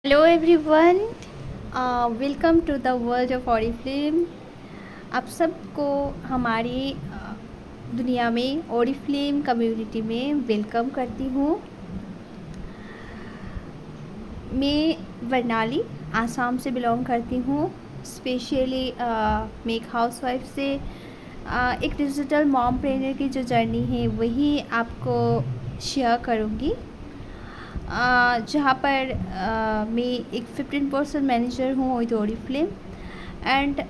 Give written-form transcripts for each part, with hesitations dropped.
Hello everyone, welcome to the world of Oriflame. आप सबको हमारी दुनिया में ऑरिफ्लेम कम्युनिटी में वेलकम करती हूँ। मैं वर्णाली आसाम से बिलोंग करती हूँ। स्पेशली मैं एक हाउसवाइफ से एक डिजिटल मॉम ट्रेनर की जो जर्नी है वही आपको शेयर करूँगी, जहाँ पर मैं एक 15% मैनेजर हूँ विद ऑरिफ्लेम। एंड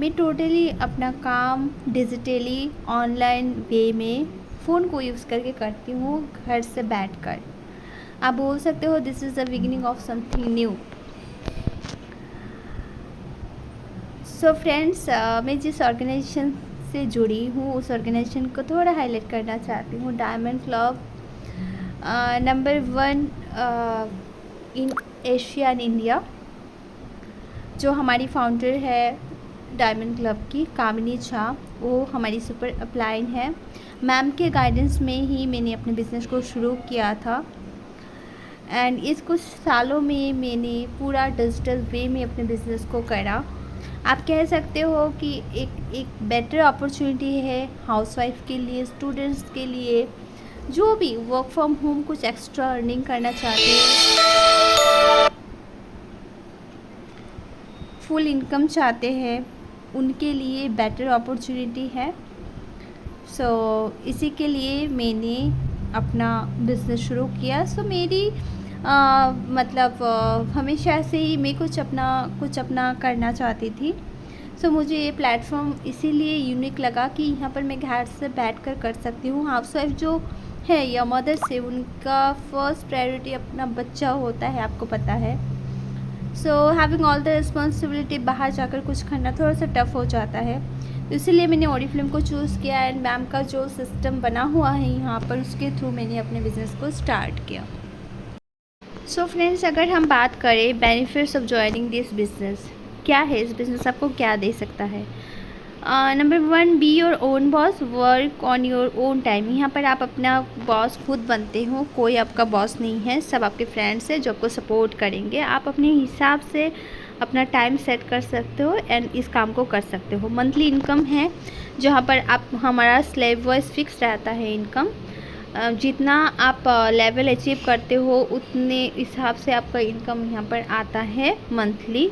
मैं टोटली अपना काम डिजिटली ऑनलाइन वे में फ़ोन को यूज़ करके करती हूँ, घर से बैठकर। आप बोल सकते हो this is the beginning of something new. So friends, मैं जिस ऑर्गेनाइजेशन से जुड़ी हूँ उस ऑर्गेनाइजेशन को थोड़ा हाईलाइट करना चाहती हूँ। Diamond club number 1 in Asia and India. जो हमारी फाउंडर है डायमंड क्लब की, कामिनी झा, वो हमारी सुपर अपलाइन है। मैम के गाइडेंस में ही मैंने अपने बिज़नेस को शुरू किया था एंड इस कुछ सालों में मैंने पूरा डिजिटल वे में अपने बिज़नेस को करा। आप कह सकते हो कि एक बेटर अपॉर्चुनिटी है हाउसवाइफ के लिए, स्टूडेंट्स के लिए, जो भी वर्क फ्रॉम होम कुछ एक्स्ट्रा अर्निंग करना चाहते हैं, फुल इनकम चाहते हैं, उनके लिए बेटर अपॉर्चुनिटी है। सो इसी के लिए मैंने अपना बिज़नेस शुरू किया। सो मेरी मतलब हमेशा से ही मैं कुछ अपना करना चाहती थी। सो मुझे ये प्लेटफॉर्म इसीलिए यूनिक लगा कि यहाँ पर मैं घर से बैठकर कर सकती हूँ। हाउसवाइफ जो है या मदर्स है, उनका फर्स्ट प्रायोरिटी अपना बच्चा होता है, आपको पता है। So having all the responsibility, बाहर जाकर कुछ करना थोड़ा सा टफ़ हो जाता है। तो इसीलिए मैंने ऑरिफ्लेम को चूज़ किया एंड मैम का जो सिस्टम बना हुआ है यहाँ पर, उसके थ्रू मैंने अपने बिज़नेस को स्टार्ट किया। सो फ्रेंड्स, अगर हम बात करें benefits of joining this business, क्या है इस बिज़नेस आपको क्या दे सकता है। Number 1, be your own boss, work on your own time. यहाँ पर आप अपना बॉस खुद बनते हो, कोई आपका बॉस नहीं है, सब आपके फ्रेंड्स हैं जो आपको सपोर्ट करेंगे। आप अपने हिसाब से अपना टाइम सेट कर सकते हो एंड इस काम को कर सकते हो। मंथली इनकम है जहाँ पर आप, हमारा स्लैब वाइज फिक्स रहता है इनकम। जितना आप लेवल अचीव करते हो उतने हिसाब से आपका इनकम यहाँ पर आता है मंथली।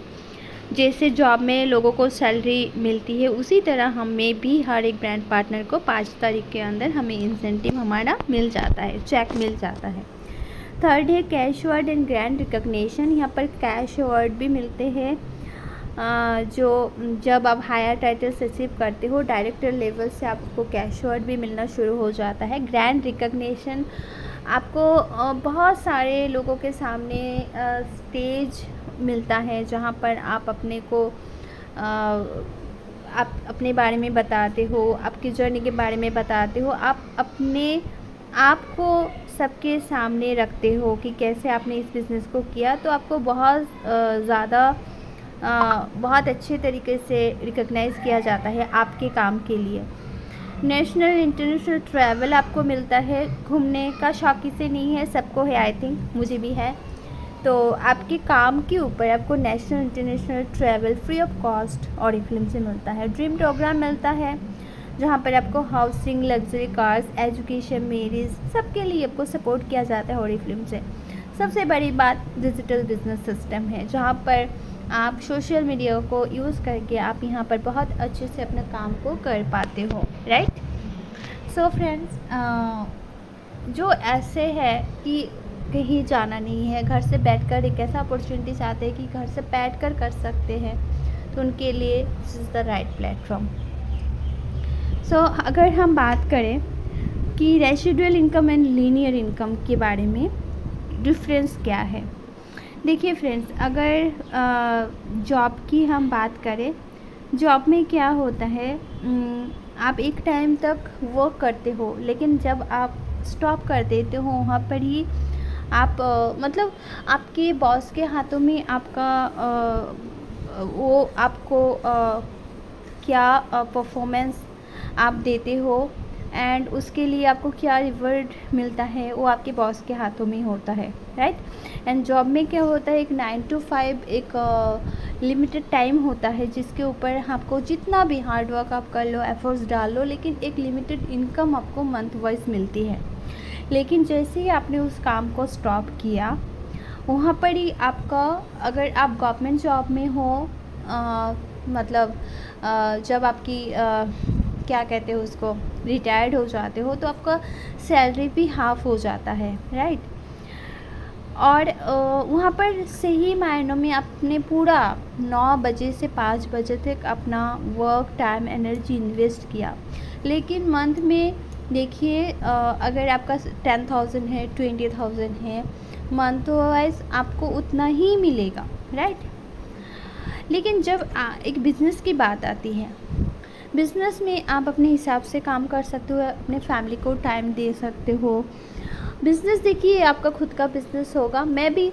जैसे जॉब में लोगों को सैलरी मिलती है उसी तरह हमें भी हर एक ब्रांड पार्टनर को 5 तारीख के अंदर हमें इंसेंटिव हमारा मिल जाता है, चेक मिल जाता है। थर्ड है cash award and grand recognition. यहाँ पर कैश अवार्ड भी मिलते हैं, जो जब आप हायर टाइटल्स अचीव करते हो डायरेक्टर लेवल से आपको कैश अवार्ड भी मिलना शुरू हो जाता है। ग्रैंड रिकग्निशन आपको बहुत सारे लोगों के सामने स्टेज मिलता है जहाँ पर आप अपने को आप अपने बारे में बताते हो, आपकी जर्नी के बारे में बताते हो, आप अपने आप को सबके सामने रखते हो कि कैसे आपने इस बिज़नेस को किया। तो आपको बहुत ज़्यादा बहुत अच्छे तरीके से रिकग्नाइज़ किया जाता है आपके काम के लिए। नेशनल इंटरनेशनल ट्रैवल आपको मिलता है, घूमने का शौक किसे नहीं है, सबको है, आई थिंक मुझे भी है। तो आपके काम के ऊपर आपको national international travel free of cost Oriflame से मिलता है। ड्रीम प्रोग्राम मिलता है जहाँ पर आपको housing, luxury cars, education, marriage, सबके लिए आपको सपोर्ट किया जाता है ऑरिफ्लेम से। सबसे बड़ी बात डिजिटल बिजनेस सिस्टम है जहाँ पर आप सोशल मीडिया को यूज़ करके आप यहाँ पर बहुत अच्छे से अपने काम को कर पाते हो, राइट। सो फ्रेंड्स, जो ऐसे है कि कहीं जाना नहीं है, घर से बैठकर एक ऐसा अपॉर्चुनिटी चाहते हैं कि घर से बैठकर कर सकते हैं, तो उनके लिए this is the right platform. So अगर हम बात करें कि residual income and linear income के बारे में डिफरेंस क्या है। देखिए फ्रेंड्स, अगर जॉब की हम बात करें, जॉब में क्या होता है, आप एक टाइम तक वर्क करते हो, लेकिन जब आप स्टॉप कर देते हो वहाँ पर ही आप मतलब आपके बॉस के हाथों में आपका वो आपको क्या परफॉर्मेंस आप देते हो एंड उसके लिए आपको क्या रिवॉर्ड मिलता है वो आपके बॉस के हाथों में होता है, राइट। एंड जॉब में क्या होता है, एक 9 to 5 एक लिमिटेड टाइम होता है जिसके ऊपर आपको जितना भी हार्ड वर्क आप कर लो, एफर्ट्स डाल लो, लेकिन एक लिमिटेड इनकम आपको मंथ वाइज मिलती है। लेकिन जैसे ही आपने उस काम को स्टॉप किया, वहाँ पर ही आपका, अगर आप गवर्नमेंट जॉब में हो, मतलब जब आपकी क्या कहते हो उसको, रिटायर्ड हो जाते हो, तो आपका सैलरी भी हाफ हो जाता है, राइट। और वहाँ पर सही मायनों में आपने पूरा 9 बजे से 5 बजे तक अपना वर्क टाइम एनर्जी इन्वेस्ट किया, लेकिन मंथ में देखिए अगर आपका 10,000 है, 20,000 है, मंथ वाइज आपको उतना ही मिलेगा, राइट। लेकिन जब एक बिज़नेस की बात आती है, बिज़नेस में आप अपने हिसाब से काम कर सकते हो, अपने फैमिली को टाइम दे सकते हो। बिज़नेस देखिए आपका खुद का बिज़नेस होगा। मैं भी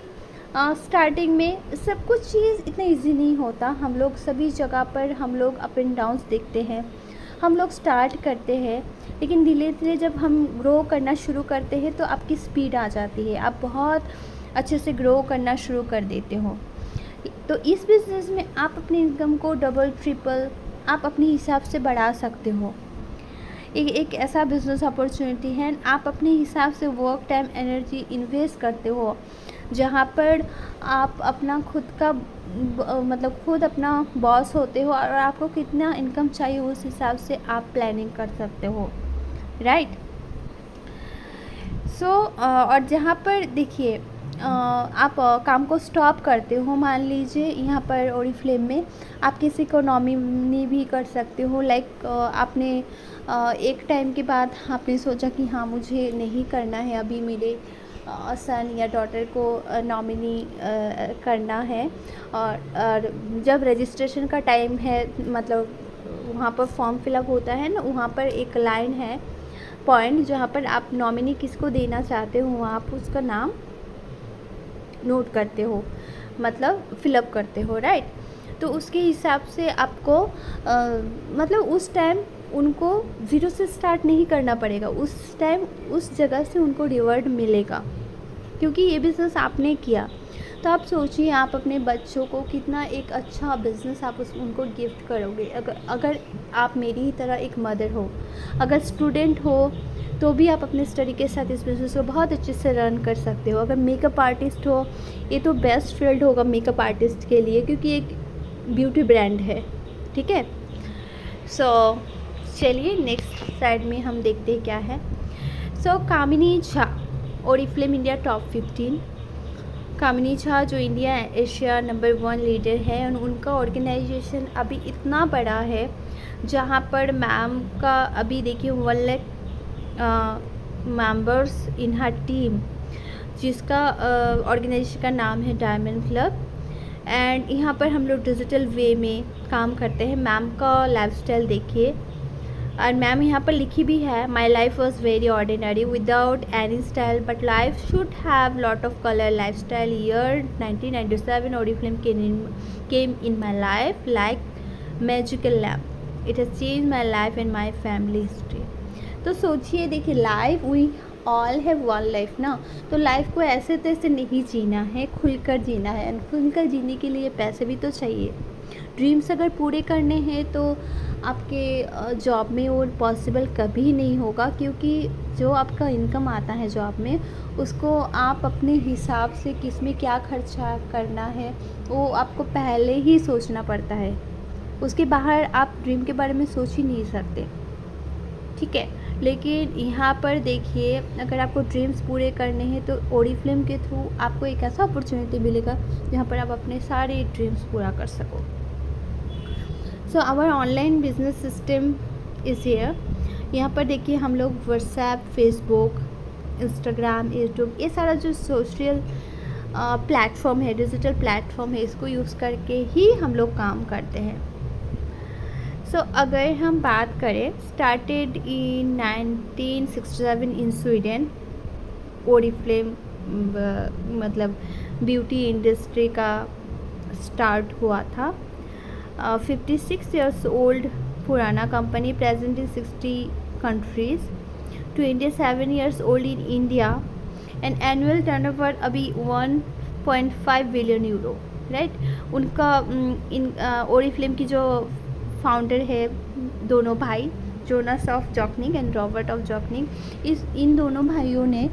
स्टार्टिंग में सब कुछ चीज़ इतना इजी नहीं होता। हम लोग सभी जगह पर हम लोग अप एंड डाउन्स देखते हैं, हम लोग स्टार्ट करते हैं, लेकिन धीरे धीरे जब हम ग्रो करना शुरू करते हैं तो आपकी स्पीड आ जाती है, आप बहुत अच्छे से ग्रो करना शुरू कर देते हो। तो इस बिज़नेस में आप अपनी इनकम को डबल ट्रिपल आप अपने हिसाब से बढ़ा सकते हो। एक ऐसा बिज़नेस अपॉर्चुनिटी है, आप अपने हिसाब से वर्क टाइम एनर्जी इन्वेस्ट करते हो, जहाँ पर आप अपना खुद का मतलब खुद अपना बॉस होते हो, और आपको कितना इनकम चाहिए उस हिसाब से आप प्लानिंग कर सकते हो, राइट। सो और जहाँ पर देखिए आप काम को स्टॉप करते हो, मान लीजिए यहाँ पर ओरिफ्लेम में आप किसी को नॉमिनी भी कर सकते हो। लाइक आपने एक टाइम के बाद आपने सोचा कि हाँ मुझे नहीं करना है, अभी मेरे सन या डॉटर को नॉमिनी करना है। और जब रजिस्ट्रेशन का टाइम है, मतलब वहाँ पर फॉर्म फिलअप होता है ना, वहाँ पर एक लाइन है, पॉइंट, जहाँ पर आप नॉमिनी किसको देना चाहते हो, वहाँ आप उसका नाम नोट करते हो, मतलब फिलअप करते हो, राइट। तो उसके हिसाब से आपको मतलब उस टाइम उनको ज़ीरो से स्टार्ट नहीं करना पड़ेगा, उस टाइम उस जगह से उनको रिवॉर्ड मिलेगा, क्योंकि ये बिज़नेस आपने किया। तो आप सोचिए आप अपने बच्चों को कितना एक अच्छा बिज़नेस आप उनको गिफ्ट करोगे। अगर आप मेरी ही तरह एक मदर हो, अगर स्टूडेंट हो, तो भी आप अपने स्टडी के साथ इस बिज़नेस को बहुत अच्छे से रन कर सकते हो। अगर मेकअप आर्टिस्ट हो, ये तो बेस्ट फील्ड होगा मेकअप आर्टिस्ट के लिए, क्योंकि एक ब्यूटी ब्रांड है, ठीक है। सो चलिए नेक्स्ट साइड में हम देखते हैं क्या है। सो कामिनी झा, ओरिफ्लेम इंडिया टॉप 15। कामिनी झा जो इंडिया एशिया नंबर 1 लीडर है, उनका ऑर्गेनाइजेशन अभी इतना बड़ा है, जहाँ पर मैम का अभी देखिए 1 lakh members in her team, जिसका ऑर्गेनाइजेशन का नाम है डायमंड क्लब। एंड यहाँ पर हम लोग डिजिटल वे में काम करते हैं। मैम का लाइफस्टाइल देखिए, और मैम यहाँ पर लिखी भी है, my life was very ordinary without any style but life should have lot of colour. Life style year 1997 Oriflame came in my life like magical lamp. It has change my life and my family history. तो सोचिए, देखिए life we all have one life ना, तो life को ऐसे तैसे नहीं जीना है, खुलकर जीना है। एंड खुलकर जीने के लिए पैसे भी तो चाहिए। ड्रीम्स अगर पूरे करने हैं तो आपके जॉब में वो पॉसिबल कभी नहीं होगा, क्योंकि जो आपका इनकम आता है जॉब में, उसको आप अपने हिसाब से किस में क्या खर्चा करना है वो आपको पहले ही सोचना पड़ता है। उसके बाहर आप ड्रीम के बारे में सोच ही नहीं सकते, ठीक है। लेकिन यहाँ पर देखिए, अगर आपको ड्रीम्स पूरे करने हैं तो ओरिफ्लेम के थ्रू आपको एक ऐसा अपॉर्चुनिटी मिलेगा जहाँ पर आप अपने सारे ड्रीम्स पूरा कर सको। So our online business system is here. यहाँ पर देखिए हम लोग व्हाट्सएप, फेसबुक, इंस्टाग्राम, यूट्यूब, ये सारा जो सोशल प्लेटफॉर्म है, डिजिटल प्लेटफॉर्म है, इसको यूज़ करके ही हम लोग काम करते हैं। सो अगर हम बात करें, started in 1967 in Sweden. Oriflame मतलब ब्यूटी इंडस्ट्री का स्टार्ट हुआ था। 56 ईयर्स ओल्ड पुराना company, present in 60 countries, 27 years old in India, and annual turnover अभी 1.5 बिलियन यूरो, राइट। उनका ओरिफ्लेम की जो फाउंडर है, दोनों भाई Jonas af Jochnick and Robert af Jochnick, इन दोनों भाइयों ने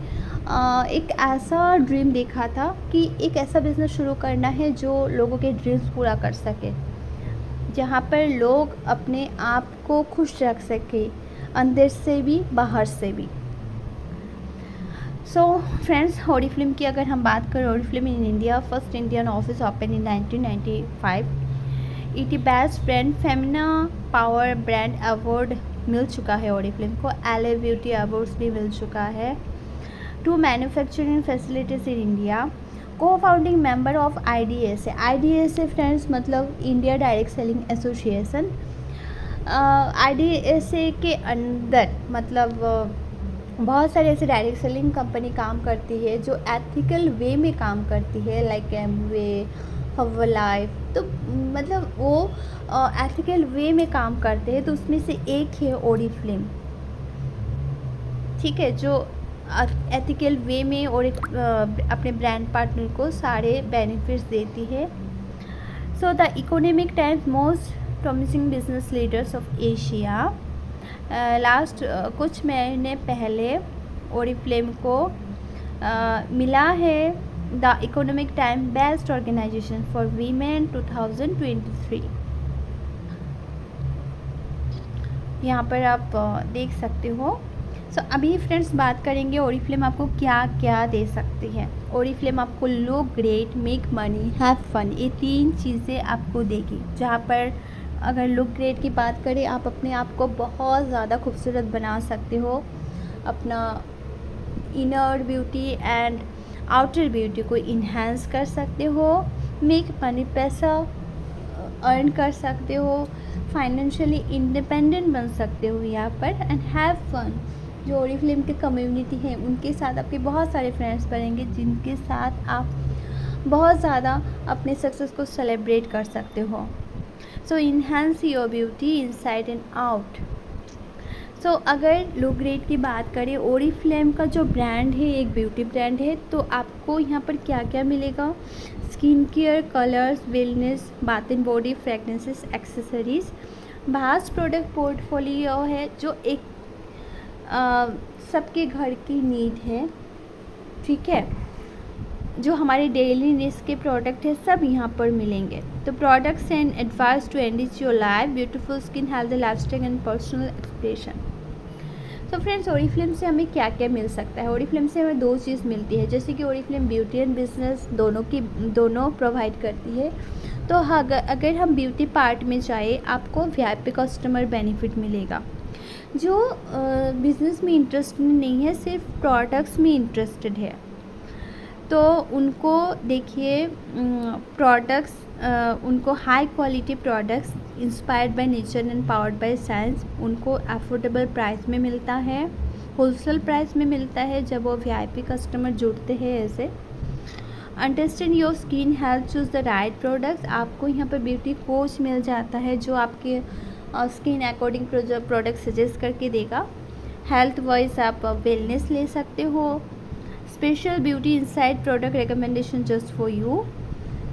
एक ऐसा ड्रीम देखा था कि एक ऐसा बिज़नेस शुरू करना है जो लोगों के ड्रीम्स पूरा कर सके, जहाँ पर लोग अपने आप को खुश रख सके, अंदर से भी बाहर से भी। सो फ्रेंड्स, ओरिफ्लेम की अगर हम बात करें, Oriflame in India first Indian office open in 1995। It best brand Femina power brand award मिल चुका है ओरिफ्लेम को, LA ब्यूटी अवार्ड्स भी मिल चुका है। 2 manufacturing facilities in India, co founding member of IDSA। IDSA friends मतलब India direct selling association. IDSA के अंदर मतलब बहुत सारे ऐसे डायरेक्ट सेलिंग कंपनी काम करती है जो एथिकल वे में काम करती है, लाइक एमवे, हर्बलाइफ, तो मतलब वो एथिकल वे में काम करते हैं, तो उसमें से एक है ओरिफ्लेम, ठीक है, जो एथिकल वे में और अपने ब्रांड पार्टनर को सारे बेनिफिट्स देती है। So the Economic Times most promising business leaders of Asia, last कुछ महीने पहले ओरिफ्लेम को मिला है the Economic Time best organisation for women 2023। यहाँ पर आप देख सकते हो। सो अभी फ्रेंड्स बात करेंगे ओरिफ्लेम आपको क्या क्या दे सकती है। ओरिफ्लेम आपको look great, make money, have fun, ये 3 चीज़ें आपको देगी। जहाँ पर अगर लुक ग्रेट की बात करें, आप अपने आप को बहुत ज़्यादा खूबसूरत बना सकते हो, अपना inner beauty and outer beauty को इन्हांस कर सकते हो। मेक मनी, पैसा अर्न कर सकते हो, फाइनेंशियली इंडिपेंडेंट बन सकते हो यहाँ पर। एंड हैव फन, जो ओरिफ्लेम के कम्युनिटी है उनके साथ आपके बहुत सारे फ्रेंड्स बनेंगे, जिनके साथ आप बहुत ज़्यादा अपने सक्सेस को सेलिब्रेट कर सकते हो। So enhance your beauty inside and out. So अगर लुक ग्रेट की बात करें, ओरिफ्लेम का जो ब्रांड है एक ब्यूटी ब्रांड है, तो आपको यहाँ पर क्या क्या मिलेगा, skin care, colours, wellness, bath and body, fragrances, accessories, vast product portfolio है जो एक सबके घर की नीड है, ठीक है, जो हमारे डेली नीड्स के प्रोडक्ट है सब यहाँ पर मिलेंगे। तो products and advice to enrich your life, beautiful skin, healthy lifestyle and personal expression. तो फ्रेंड्स, ओरिफ्लेम से हमें क्या क्या मिल सकता है। ओरिफ्लेम से हमें 2 चीज़ मिलती है, जैसे कि ओरिफ्लेम ब्यूटी एंड बिजनेस दोनों प्रोवाइड करती है। तो अगर हम ब्यूटी पार्ट में जाए, आपको VIP कस्टमर बेनिफिट मिलेगा। जो बिज़नेस में इंटरेस्टेड नहीं है, सिर्फ प्रोडक्ट्स में इंटरेस्टेड है, तो उनको देखिए प्रोडक्ट्स, उनको high quality products inspired by nature and powered by science उनको अफोर्डेबल प्राइस में मिलता है, होलसेल प्राइस में मिलता है जब वो VIP कस्टमर जुड़ते हैं ऐसे। Understand your skin health, choose the right products, आपको यहाँ पर ब्यूटी कोच मिल जाता है जो आपके स्किन अकॉर्डिंग प्रोडक्ट सजेस्ट करके देगा। हेल्थ वाइज आप वेलनेस ले सकते हो। Special beauty inside product recommendation just for you,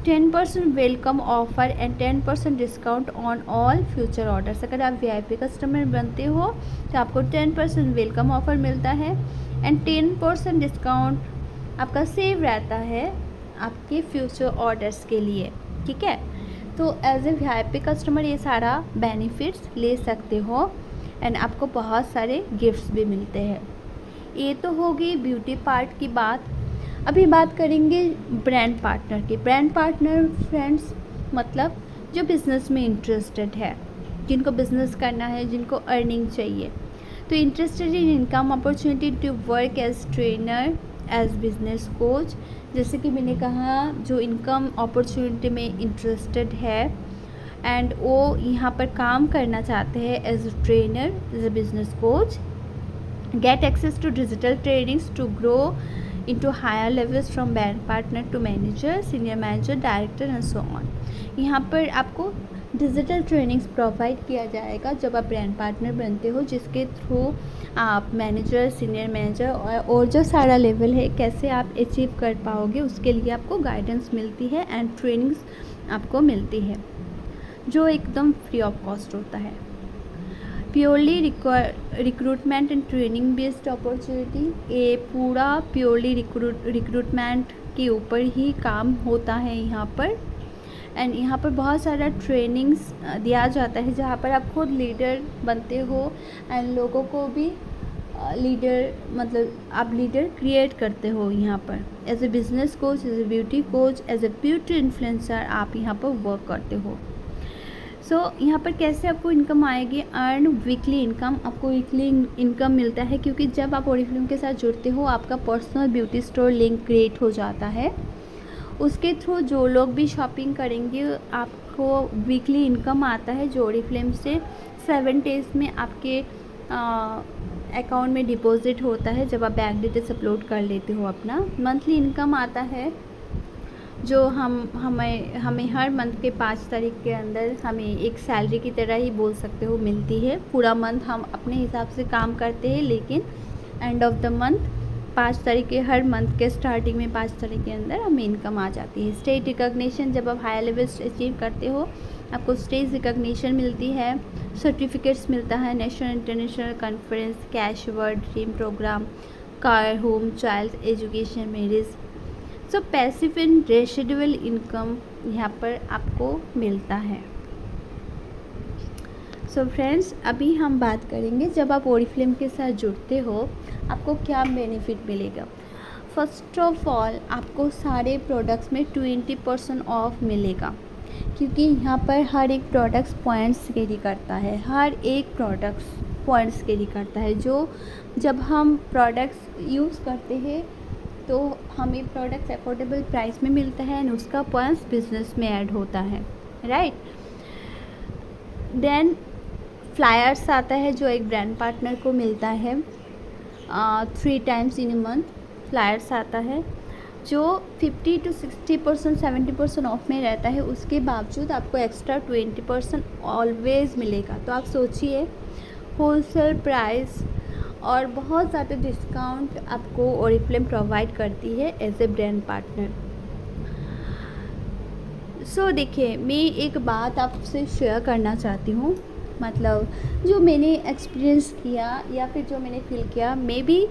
10% welcome offer and 10% discount on all future orders. अगर आप VIP कस्टमर बनते हो तो आपको 10% वेलकम ऑफर मिलता है एंड 10% डिस्काउंट आपका सेव रहता है आपके फ्यूचर ऑर्डर्स के लिए, ठीक है। तो एज ए VIP कस्टमर ये सारा बेनिफिट्स ले सकते हो एंड आपको बहुत सारे गिफ्ट्स भी मिलते हैं। ये तो होगी ब्यूटी पार्ट की बात। अभी बात करेंगे ब्रांड पार्टनर की। ब्रांड पार्टनर फ्रेंड्स मतलब जो बिज़नेस में इंटरेस्टेड है, जिनको बिज़नेस करना है, जिनको अर्निंग चाहिए, तो interested in income opportunity to work as trainer, as business coach, जैसे कि मैंने कहा जो इनकम अपॉर्चुनिटी में इंटरेस्टेड है एंड वो यहाँ पर काम करना चाहते हैं as a trainer, as a business coach, get access to digital trainings to grow into higher levels from brand partner to manager, senior manager, director and so on। यहाँ पर आपको डिजिटल ट्रेनिंग्स प्रोवाइड किया जाएगा जब आप brand partner बनते हो, जिसके थ्रू आप मैनेजर, सीनियर मैनेजर और जो सारा लेवल है कैसे आप अचीव कर पाओगे, उसके लिए आपको गाइडेंस मिलती है एंड ट्रेनिंग्स आपको मिलती है, जो एकदम फ्री ऑफ कॉस्ट होता है। Purely recruitment and training based opportunity, ये पूरा प्योरली रिक्रूटमेंट के ऊपर ही काम होता है यहाँ पर। एंड यहाँ पर बहुत सारा ट्रेनिंग्स दिया जाता है जहाँ पर आप खुद लीडर बनते हो एंड लोगों को भी लीडर, मतलब आप लीडर क्रिएट करते हो यहाँ पर। As a business coach, as a beauty coach, as a beauty influencer आप यहाँ पर वर्क करते हो। सो यहाँ पर कैसे आपको इनकम आएगी? अर्न वीकली इनकम, आपको वीकली इनकम मिलता है क्योंकि जब आप ओरिफ्लेम के साथ जुड़ते हो आपका personal beauty store link create हो जाता है। उसके थ्रू जो लोग भी शॉपिंग करेंगे आपको वीकली इनकम आता है, जो ओरिफ्लेम से 7 डेज़ में आपके अकाउंट में डिपॉजिट होता है जब आप बैंक डिटेल्स अपलोड कर लेते हो अपना। मंथली इनकम आता है जो हमें हर मंथ के 5 तारीख के अंदर हमें एक सैलरी की तरह ही बोल सकते हो मिलती है। पूरा मंथ हम अपने हिसाब से काम करते हैं, लेकिन एंड ऑफ द मंथ 5 तारीख के, हर मंथ के स्टार्टिंग में 5 तारीख के अंदर हमें इनकम आ जाती है। स्टेट रिकॉग्निशन, जब आप हायर लेवल अचीव करते हो आपको स्टेट रिकॉग्निशन मिलती है, सर्टिफिकेट्स मिलता है, national international conference, cash award, dream programme, car, home, child education, marriage. So passive and residual income यहाँ पर आपको मिलता है। सो फ्रेंड्स, अभी हम बात करेंगे जब आप ओरिफ्लेम के साथ जुड़ते हो आपको क्या बेनिफिट मिलेगा। फर्स्ट ऑफ ऑल आपको सारे प्रोडक्ट्स में 20% ऑफ मिलेगा, क्योंकि यहाँ पर हर एक प्रोडक्ट्स पॉइंट्स कैरी करता है, हर एक प्रोडक्ट्स पॉइंट्स कैरी करता है। जो जब हम प्रोडक्ट्स यूज़ करते हैं तो हमें प्रोडक्ट्स अफोर्डेबल प्राइस में मिलता है एंड उसका पॉइंट्स बिजनेस में ऐड होता है, राइट। देन फ्लायर्स आता है जो एक ब्रांड पार्टनर को मिलता है 3 times in a month. Flyers आता है जो 50 to 60%, 70% ऑफ में रहता है, उसके बावजूद आपको एक्स्ट्रा 20% ऑलवेज़ मिलेगा। तो आप सोचिए, होलसेल प्राइस और बहुत ज़्यादा डिस्काउंट आपको ओरिफ्लेम प्रोवाइड करती है एज ए ब्रांड पार्टनर। सो देखिए, मैं एक बात आपसे शेयर करना चाहती हूँ, मतलब जो मैंने एक्सपीरियंस किया या फिर जो मैंने फील किया। मैं भी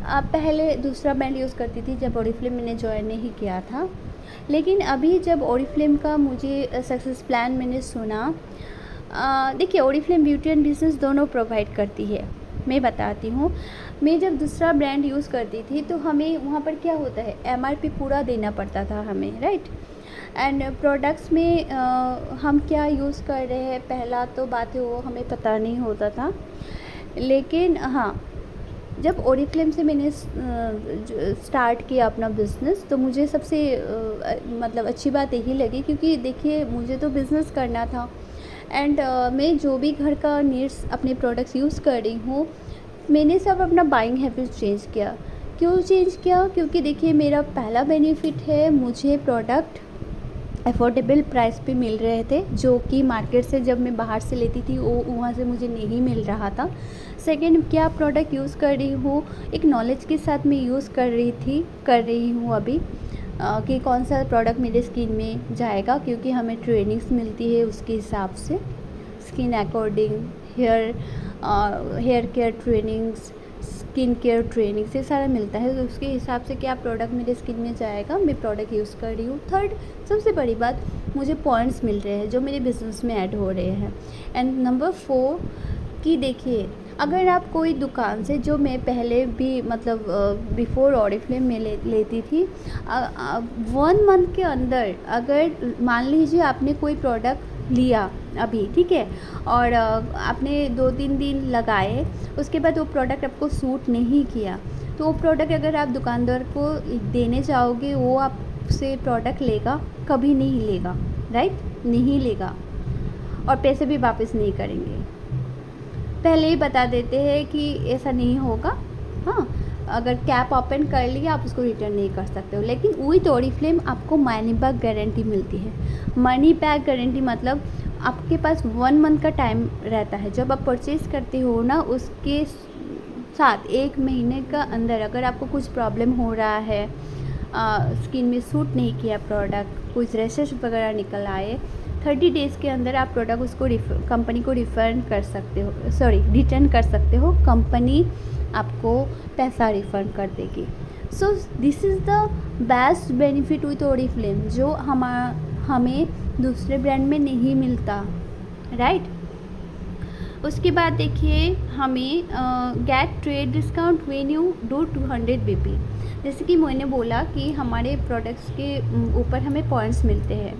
पहले दूसरा ब्रांड यूज़ करती थी जब ओरिफ्लेम मैंने ज्वाइन नहीं किया था, लेकिन अभी जब ओरिफ्लेम का मुझे सक्सेस प्लान मैंने सुना, देखिए ओरिफ्लेम ब्यूटी एंड बिजनेस दोनों प्रोवाइड करती है। मैं बताती हूँ, मैं जब दूसरा ब्रांड यूज़ करती थी तो हमें वहाँ पर क्या होता है, MRP पूरा देना पड़ता था हमें, राइट। एंड प्रोडक्ट्स में हम क्या यूज़ कर रहे हैं, पहला तो बात है वो हमें पता नहीं होता था। लेकिन हाँ, जब ओरिफ्लेम से मैंने स्टार्ट किया अपना बिज़नेस तो मुझे सबसे मतलब अच्छी बात यही लगी, क्योंकि देखिए मुझे तो बिज़नेस करना था एंड मैं जो भी घर का नीड्स अपने प्रोडक्ट्स यूज़ कर रही हूँ, मैंने सब अपना बाइंग हैबिट चेंज किया। क्यों चेंज किया? क्योंकि देखिए मेरा पहला बेनिफिट है, मुझे प्रोडक्ट अफोर्डेबल प्राइस पे मिल रहे थे, जो कि मार्केट से जब मैं बाहर से लेती थी वो वहाँ से मुझे नहीं मिल रहा था। सेकेंड, क्या प्रोडक्ट यूज़ कर रही हूँ, एक नॉलेज के साथ मैं यूज़ कर रही हूँ अभी कि कौन सा प्रोडक्ट मेरे स्किन में जाएगा, क्योंकि हमें ट्रेनिंग्स मिलती है उसके हिसाब से, skin according, hair care trainings, skin care trainings, ये सारा मिलता है। तो उसके हिसाब से क्या प्रोडक्ट मेरे स्किन में जाएगा, मैं प्रोडक्ट यूज़ कर रही हूँ। थर्ड, सबसे बड़ी बात, मुझे पॉइंट्स मिल रहे हैं जो मेरे बिज़नेस में ऐड हो रहे हैं। एंड नंबर 4 कि देखिए, अगर आप कोई दुकान से, जो मैं पहले भी मतलब बिफोर ओरिफ्लेम में लेती थी, 1 मंथ के अंदर अगर मान लीजिए आपने कोई प्रोडक्ट लिया अभी, ठीक है, और आपने 2-3 दिन लगाए, उसके बाद वो प्रोडक्ट आपको सूट नहीं किया, तो वो प्रोडक्ट अगर आप दुकानदार को देने जाओगे, वो आपसे प्रोडक्ट लेगा? कभी नहीं लेगा, राइट, नहीं लेगा, और पैसे भी वापस नहीं करेंगे। पहले ही बता देते हैं कि ऐसा नहीं होगा। हाँ, अगर कैप ओपन कर लिया आप उसको रिटर्न नहीं कर सकते हो। लेकिन विद ओरिफ्लेम आपको मनी बैक गारंटी मिलती है। मनी बैक गारंटी मतलब आपके पास 1 मंथ का टाइम रहता है। जब आप परचेज़ करते हो ना, उसके साथ 1 महीने का अंदर अगर आपको कुछ प्रॉब्लम हो रहा है, स्किन में सूट नहीं किया प्रोडक्ट, कुछ रैशेस वगैरह निकल आए, 30 डेज़ के अंदर आप प्रोडक्ट उसको कंपनी को रिफ़ंड कर सकते हो, रिटर्न कर सकते हो। कंपनी आपको पैसा रिफ़ंड कर देगी। So this is the best benefit with Oriflame, जो हमें दूसरे ब्रांड में नहीं मिलता, राइट। उसके बाद देखिए, हमें get trade discount when you do 200 BP। जैसे कि मैंने बोला कि हमारे प्रोडक्ट्स के ऊपर हमें पॉइंट्स मिलते हैं।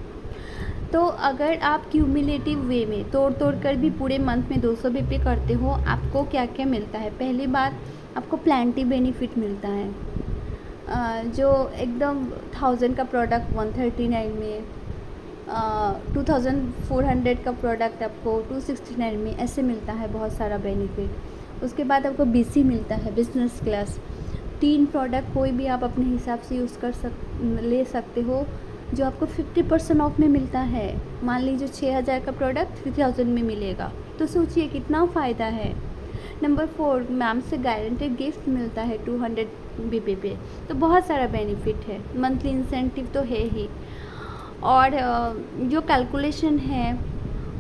तो अगर आप क्यूमुलेटिव वे में तोड़ कर भी पूरे मंथ में 200 BP करते हो, आपको क्या क्या मिलता है। पहली बात, आपको प्लेंटी बेनिफिट मिलता है, जो एकदम 1000 का प्रोडक्ट 139 में, 2400 का प्रोडक्ट आपको 269 में ऐसे मिलता है, बहुत सारा बेनिफिट। उसके बाद आपको BC मिलता है, बिजनेस क्लास। 3 प्रोडक्ट कोई भी आप अपने हिसाब से यूज़ ले सकते हो, जो आपको 50% ऑफ में मिलता है। मान लीजिए 6000 का प्रोडक्ट 3000 में मिलेगा, तो सोचिए कितना फ़ायदा है। नंबर 4, मैम से गारंटेड गिफ्ट मिलता है 200 BP पे। तो बहुत सारा बेनिफिट है, मंथली इंसेंटिव तो है ही। और जो कैलकुलेशन है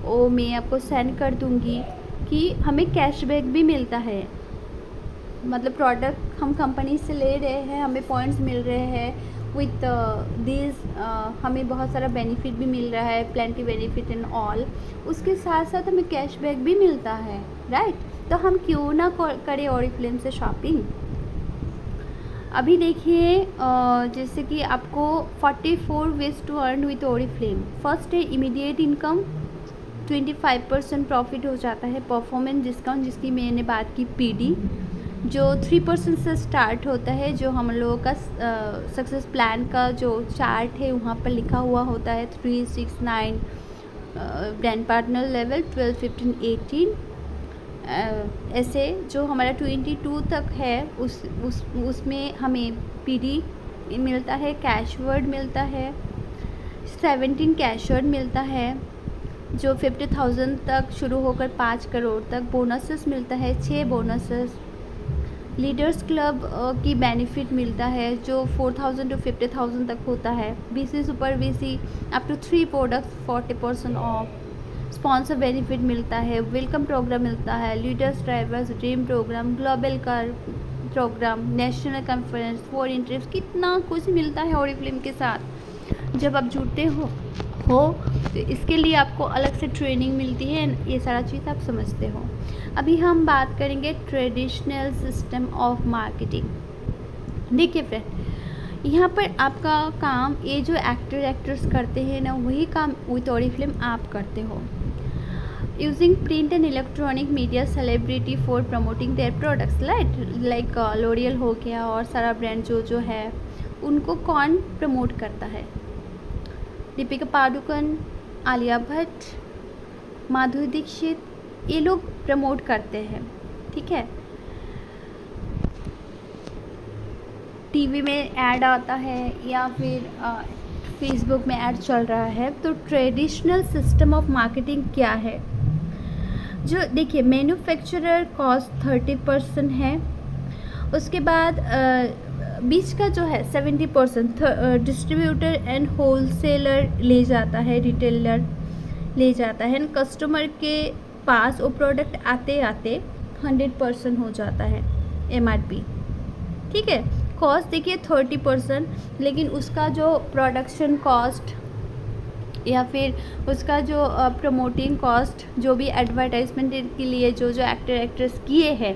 वो मैं आपको सेंड कर दूँगी कि हमें कैशबैक भी मिलता है। मतलब प्रोडक्ट हम कंपनी से ले रहे हैं, हमें पॉइंट्स मिल रहे हैं, विथ दिस हमें बहुत सारा बेनिफिट भी मिल रहा है, प्लेंटी बेनिफिट एंड ऑल। उसके साथ साथ हमें कैशबैक भी मिलता है, राइट। तो हम क्यों ना करें ओरिफ्लेम से शॉपिंग। अभी देखिए, जैसे कि आपको 44 ways to earn with Oriflame. First है इमीडिएट इनकम, 25% प्रॉफिट हो जाता है। परफॉर्मेंस डिस्काउंट, जिसकी मैंने बात की, PD, जो 3% से स्टार्ट होता है। जो हम लोगों का सक्सेस प्लान का जो चार्ट है वहाँ पर लिखा हुआ होता है 3, 6, 9 ब्रांड पार्टनर लेवल, 12, 15, 18 ऐसे जो हमारा 22 तक है, उसमें हमें PD मिलता है, कैशवर्ड मिलता है, 17 कैशवर्ड मिलता है, जो 50,000 तक शुरू होकर 5 करोड़ तक। बोनसेस मिलता है, 6 बोनसेस। लीडर्स क्लब की बेनिफिट मिलता है, जो 4000 to 50,000 तक होता है। BC super BC up to 3 products 40% off. Sponsor benefit मिलता है, वेलकम प्रोग्राम मिलता है, leaders drivers dream programme, global car programme, national conference, foreign trips, कितना कुछ मिलता है ओरिफ्लेम के साथ। जब आप जुड़ते हो तो इसके लिए आपको अलग से ट्रेनिंग मिलती है, ये सारा चीज़ आप समझते हो। अभी हम बात करेंगे ट्रेडिशनल सिस्टम ऑफ मार्केटिंग। देखिए फ्रेंड, यहाँ पर आपका काम, ये जो एक्टर्स करते हैं ना, वही काम विथ ओरिफ्लेम आप करते हो। Using print and electronic media celebrity for promoting their products, like L'Oréal हो गया, और सारा ब्रांड जो है, उनको कौन प्रमोट करता है। दीपिका पादुकोण, आलिया भट्ट, माधुरी दीक्षित, ये लोग प्रमोट करते हैं, ठीक है। टीवी में ऐड आता है या फिर फेसबुक में ऐड चल रहा है। तो ट्रेडिशनल सिस्टम ऑफ मार्केटिंग क्या है। जो देखिए, मैन्युफैक्चरर कॉस्ट 30% है। उसके बाद बीच का जो है 70% डिस्ट्रीब्यूटर एंड होलसेलर ले जाता है, रिटेलर ले जाता है। कस्टमर के पास वो प्रोडक्ट आते आते 100% हो जाता है MRP, ठीक है। कॉस्ट देखिए 30%, लेकिन उसका जो प्रोडक्शन कॉस्ट या फिर उसका जो प्रमोटिंग कॉस्ट, जो भी एडवर्टाइजमेंट के लिए जो एक्ट्रेस किए हैं,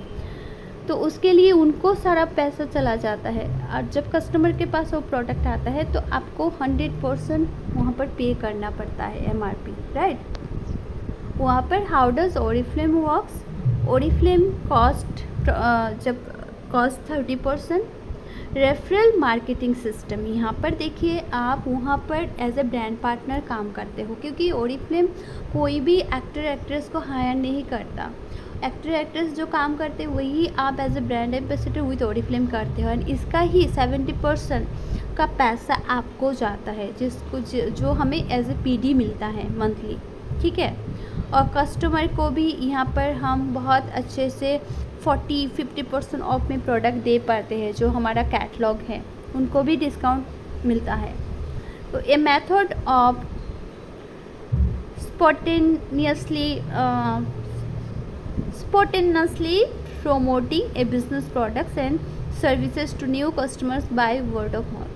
तो उसके लिए उनको सारा पैसा चला जाता है। और जब कस्टमर के पास वो प्रोडक्ट आता है तो आपको 100% वहाँ पर पे करना पड़ता है MRP, राइट। वहाँ पर how does Oriflame works. Oriflame cost जब कॉस्ट 30%। रेफरल मार्केटिंग सिस्टम, यहाँ पर देखिए आप वहाँ पर एज ए ब्रांड पार्टनर काम करते हो, क्योंकि ओरिफ्लेम कोई भी एक्ट्रेस को हायर नहीं करता। एक्ट्रेस जो काम करते हैं वही आप as a brand ambassador with Oriflame करते हो, और इसका ही 70% का पैसा आपको जाता है, जो हमें एज ए PD मिलता है मंथली, ठीक है। और कस्टमर को भी यहाँ पर हम बहुत अच्छे से 40-50% ऑफ में प्रोडक्ट दे पाते हैं। जो हमारा कैटलॉग है उनको भी डिस्काउंट मिलता है। तो a method of spontaneously promoting a business products and services to new customers by word of mouth।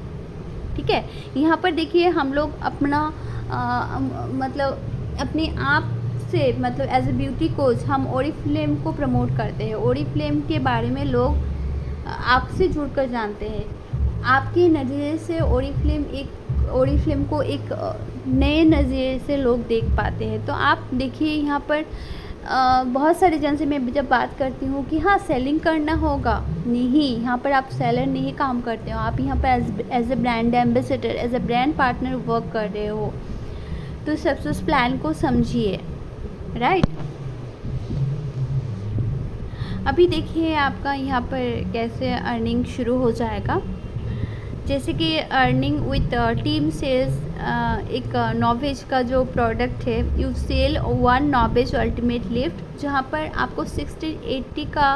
ठीक है, यहाँ पर देखिए हम लोग अपना मतलब अपने आप से मतलब एज ए ब्यूटी कोच हम ओरिफ्लेम को प्रमोट करते हैं। ओरिफ्लेम के बारे में लोग आपसे जुड़कर जानते हैं। आपके नज़रिए से ओरिफ्लेम को एक नए नज़रिए से लोग देख पाते हैं। तो आप देखिए यहाँ पर बहुत सारे जन से मैं जब बात करती हूँ कि हाँ सेलिंग करना होगा, नहीं, यहाँ पर आप सेलर नहीं काम करते हो, आप यहाँ पर as a brand ambassador, as a brand partner work कर रहे हो। तो सबसे उस प्लान को समझिए, राइट। अभी देखिए आपका यहाँ पर कैसे अर्निंग शुरू हो जाएगा। जैसे कि अर्निंग विथ टीम सेल्स, एक नॉवेज का जो प्रोडक्ट है, यू सेल 1 नॉवेज अल्टीमेट लिफ्ट, जहाँ पर आपको 60-80 का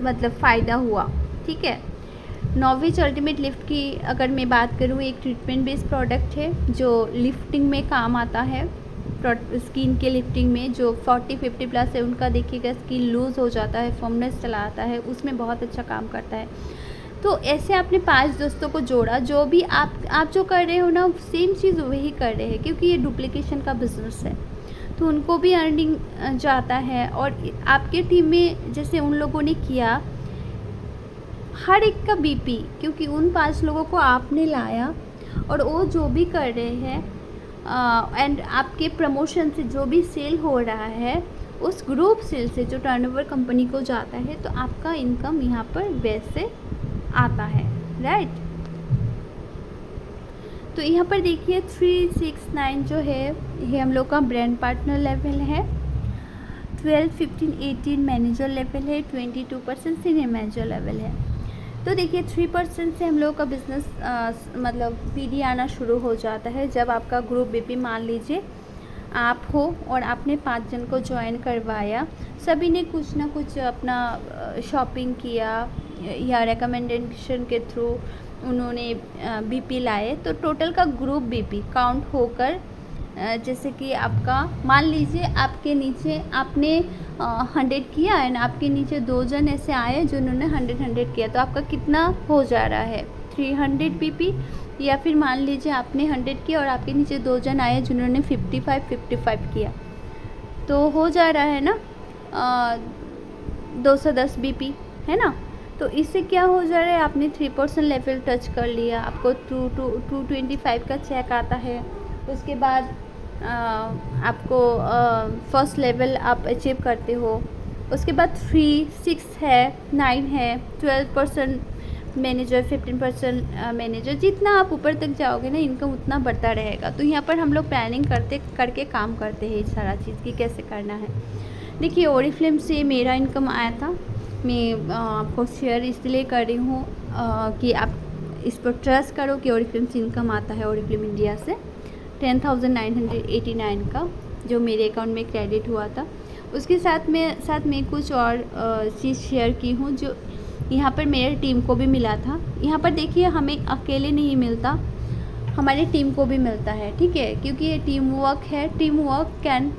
मतलब फ़ायदा हुआ। ठीक है, नॉवेज अल्टीमेट लिफ्ट की अगर मैं बात करूँ, एक ट्रीटमेंट बेस्ड प्रोडक्ट है जो लिफ्टिंग में काम आता है, स्किन के लिफ्टिंग में। जो 40-50 प्लस है उनका देखिएगा स्किन लूज़ हो जाता है, फॉर्मनेस चला आता है, उसमें बहुत अच्छा काम करता है। तो ऐसे आपने 5 दोस्तों को जोड़ा, जो भी आप जो कर रहे हो ना सेम चीज़ वही कर रहे हैं, क्योंकि ये डुप्लीकेशन का बिज़नेस है। तो उनको भी अर्निंग जाता है। और आपके टीम में जैसे उन लोगों ने किया, हर एक का बीपी, क्योंकि उन 5 लोगों को आपने लाया और वो जो भी कर रहे हैं एंड आपके प्रमोशन से जो भी सेल हो रहा है, उस ग्रुप सेल से जो टर्नओवर कंपनी को जाता है, तो आपका इनकम यहाँ पर वैसे आता है, राइट। तो यहाँ पर देखिए 3-6-9 जो है ये हम लोग का ब्रांड पार्टनर लेवल है, 12-15-18 मैनेजर लेवल है, 22% सीनियर मैनेजर लेवल है। तो देखिए 3% से हम लोग का बिज़नेस मतलब पीडी आना शुरू हो जाता है जब आपका ग्रुप बीपी मान लीजिए आप हो और आपने 5 जन को ज्वाइन करवाया, सभी ने कुछ ना कुछ अपना शॉपिंग किया या रिकमेंडेशन के थ्रू उन्होंने बीपी लाए, तो टोटल का ग्रुप बीपी काउंट होकर जैसे कि आपका मान लीजिए आपके नीचे आपने 100 किया एंड आपके नीचे 2 जन ऐसे आए जिन्होंने 100 किया, तो आपका कितना हो जा रहा है 300 बीपी। या फिर मान लीजिए आपने 100 किया और आपके नीचे 2 जन आए जिन्होंने 55 किया, तो हो जा रहा है ना 210 बीपी, है ना। तो इससे क्या हो जा रहा है, आपने 3% लेवल टच कर लिया, आपको 225 का चेक आता है। उसके बाद आपको फर्स्ट लेवल आप अचीव करते हो। उसके बाद 3, 6 है, 9 है, 12% मैनेजर, 15% मैनेजर। जितना आप ऊपर तक जाओगे ना इनकम उतना बढ़ता रहेगा। तो यहाँ पर हम लोग प्लानिंग करके काम करते हैं इस सारा चीज़ की कैसे करना है। देखिए ओरिफ्लेम से मेरा इनकम आया था, मैं आपको शेयर इसलिए कर रही हूँ कि आप इस पर ट्रस्ट करो कि ओरिफ्लेम से इनकम आता है। ओरिफ्लेम इंडिया से 10,989 का जो मेरे अकाउंट में क्रेडिट हुआ था, उसके साथ में कुछ और चीज़ शेयर की हूँ जो यहाँ पर मेरे टीम को भी मिला था। यहाँ पर देखिए हमें अकेले नहीं मिलता, हमारी टीम को भी मिलता है, ठीक है, क्योंकि ये टीम वर्क है। Team work can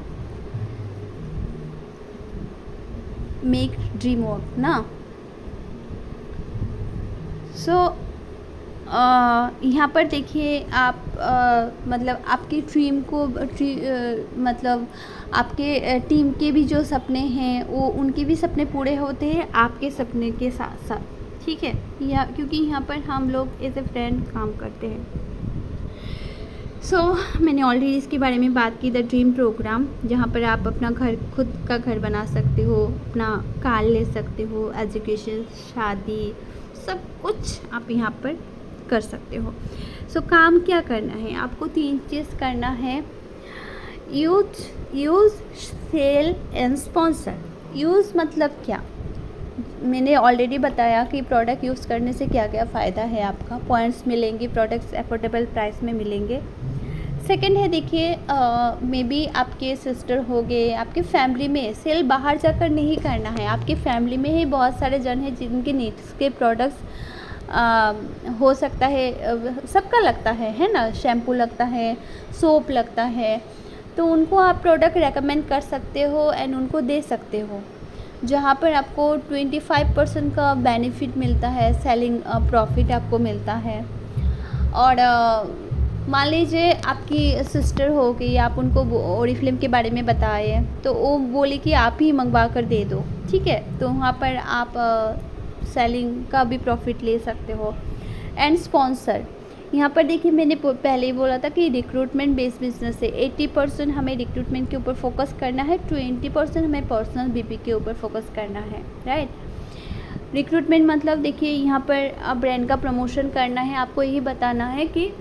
make dream work ना। सो यहाँ पर देखिए आप मतलब आपकी ड्रीम को मतलब आपके टीम के भी जो सपने हैं वो उनके भी सपने पूरे होते हैं आपके सपने के साथ साथ, ठीक है। क्योंकि यहाँ पर हम लोग एज ए फ्रेंड काम करते हैं। मैंने ऑलरेडी इसके बारे में बात की, द ड्रीम प्रोग्राम, जहाँ पर आप अपना घर खुद का घर बना सकते हो, अपना कार ले सकते हो, एजुकेशन, शादी, सब कुछ आप यहाँ पर कर सकते हो। काम क्या करना है आपको, 3 चीज़ करना है। Use, sell and sponsor. Use मतलब क्या, मैंने ऑलरेडी बताया कि प्रोडक्ट यूज़ करने से क्या क्या फ़ायदा है। आपका पॉइंट्स मिलेंगे, प्रोडक्ट्स अफोर्डेबल प्राइस में मिलेंगे। सेकंड है, देखिए मे बी आपके सिस्टर हो गए, आपके फैमिली में सेल बाहर जाकर नहीं करना है, आपके फैमिली में ही बहुत सारे जन हैं जिनके नीड्स के प्रोडक्ट्स हो सकता है, सबका लगता है ना, शैम्पू लगता है, सोप लगता है, तो उनको आप प्रोडक्ट रेकमेंड कर सकते हो एंड उनको दे सकते हो, जहाँ पर आपको 25% का बेनिफिट मिलता है, सेलिंग प्रॉफिट आपको मिलता है। और मान लीजिए आपकी सिस्टर हो गई, आप उनको ओरिफ्लेम के बारे में बताए तो वो बोले कि आप ही मंगवा कर दे दो, ठीक है, तो वहाँ पर आप सेलिंग का भी प्रॉफिट ले सकते हो। एंड स्पॉन्सर, यहाँ पर देखिए मैंने पहले ही बोला था कि रिक्रूटमेंट बेस्ड बिजनेस है, 80% हमें रिक्रूटमेंट के ऊपर फोकस करना है, 20% हमें पर्सनल बीपी के ऊपर फोकस करना है, राइट। रिक्रूटमेंट मतलब देखिए यहाँ पर ब्रांड का प्रमोशन करना है, आपको यही बताना है कि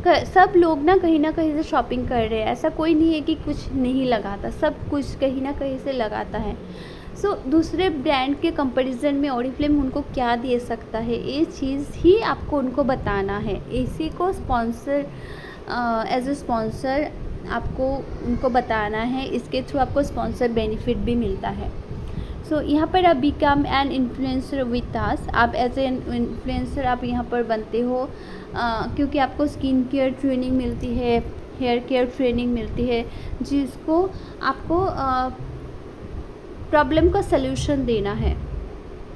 सब लोग ना कहीं से शॉपिंग कर रहे हैं, ऐसा कोई नहीं है कि कुछ नहीं लगाता, सब कुछ कहीं ना कहीं से लगाता है। सो दूसरे ब्रांड के कंपैरिजन में ओरिफ्लेम उनको क्या दे सकता है, ये चीज़ ही आपको उनको बताना है। इसी को स्पॉन्सर, एज ए स्पॉन्सर आपको उनको बताना है, इसके थ्रू आपको स्पॉन्सर बेनिफिट भी मिलता है। सो यहाँ पर आप become an influencer with us, आप एज एन इन्फ्लुएंसर आप यहाँ पर बनते हो, क्योंकि आपको स्किन केयर ट्रेनिंग मिलती है, हेयर केयर ट्रेनिंग मिलती है, जिसको आपको प्रॉब्लम का सल्यूशन देना है,